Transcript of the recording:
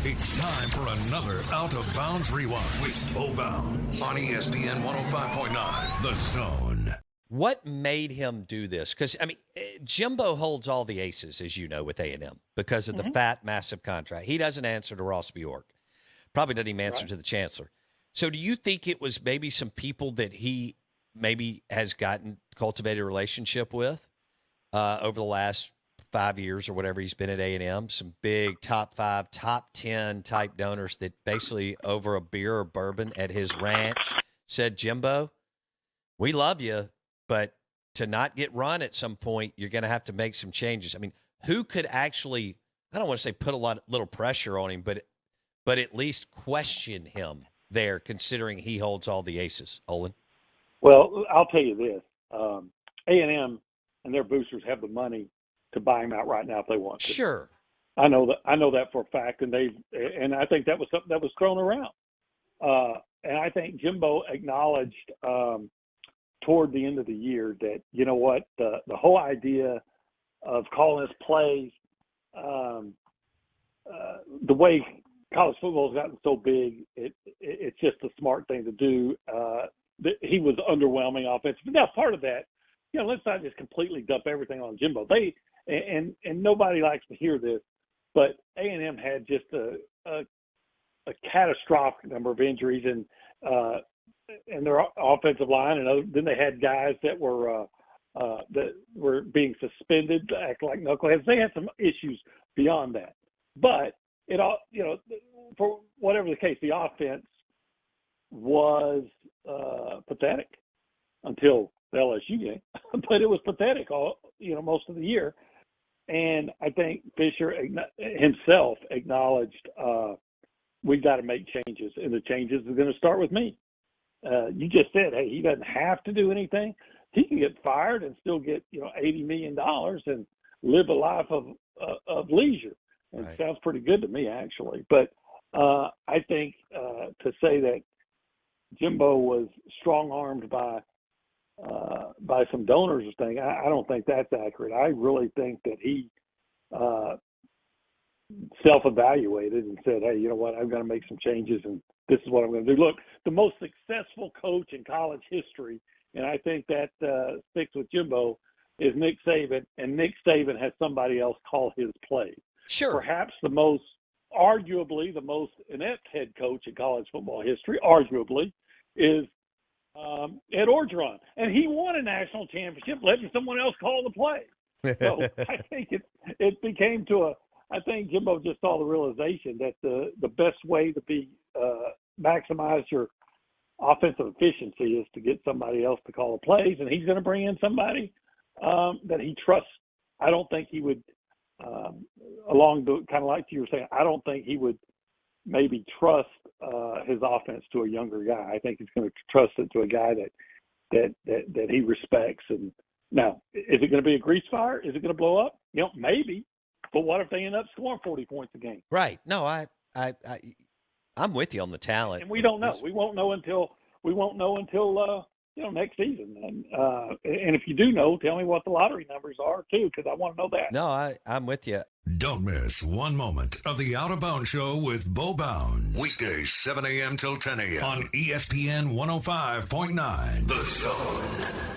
It's time for another Out of Bounds Rewind with Bo Bounds on ESPN 105.9 The Zone. What made him do this? Because, I mean, Jimbo holds all the aces, as you know, with A&M because of the fat, massive contract. He doesn't answer to Ross Bjork. Probably doesn't even answer to the chancellor. So do you think it was maybe some people that he maybe has cultivated a relationship with over the last 5 years or whatever he's been at A&M? Some big top 5, top 10 type donors that basically over a beer or bourbon at his ranch said, Jimbo, we love you, but to not get run at some point, you're going to have to make some changes. I mean, who could actually, I don't want to say put little pressure on him, but at least question him there, considering he holds all the aces? Olin? Well, I'll tell you this. A&M and their boosters have the money to buy him out right now if they want to. Sure. I know that for a fact, and I think that was something that was thrown around. And I think Jimbo acknowledged toward the end of the year that, you know what, the whole idea of calling us plays, the way college football has gotten so big, it's just a smart thing to do. He was underwhelming offense. But now part of that, you know, let's not just completely dump everything on Jimbo. And nobody likes to hear this, but A&M had just a catastrophic number of injuries and their offensive line, and then they had guys that were being suspended, act like knuckleheads. They had some issues beyond that, but it all, you know, for whatever the case, the offense was pathetic until the LSU game, but it was pathetic all, you know, most of the year. And I think Fisher himself acknowledged we got to make changes, and the changes are going to start with me. You just said, hey, he doesn't have to do anything. He can get fired and still get, you know, $80 million and live a life of leisure. And It sounds pretty good to me, actually. But I think to say that Jimbo was strong-armed by some donors or thing, I don't think that's accurate. I really think that he self-evaluated and said, hey, you know what, I've got to make some changes, and this is what I'm going to do. Look, the most successful coach in college history, and I think that sticks with Jimbo, is Nick Saban, and Nick Saban has somebody else call his plays. Sure. Perhaps arguably the most inept head coach in college football history, arguably, is Ed Orgeron. And he won a national championship letting someone else call the play. So I think it became I think Jimbo just saw the realization that the best way to maximize your offensive efficiency is to get somebody else to call the plays, and he's going to bring in somebody that he trusts. I don't think he would, along the kind of like you were saying, I don't think he would maybe trust his offense to a younger guy. I think he's going to trust it to a guy that he respects. And now, is it going to be a grease fire? Is it going to blow up? You know, maybe. But what if they end up scoring 40 points a game? Right. No, I'm with you on the talent. And we don't know. We won't know until you know, next season. And if you do know, tell me what the lottery numbers are too, because I want to know that. No, I'm with you. Don't miss one moment of the Out of Bounds Show with Bo Bounds. Weekdays 7 a.m. till 10 a.m. on ESPN 105.9 The Zone.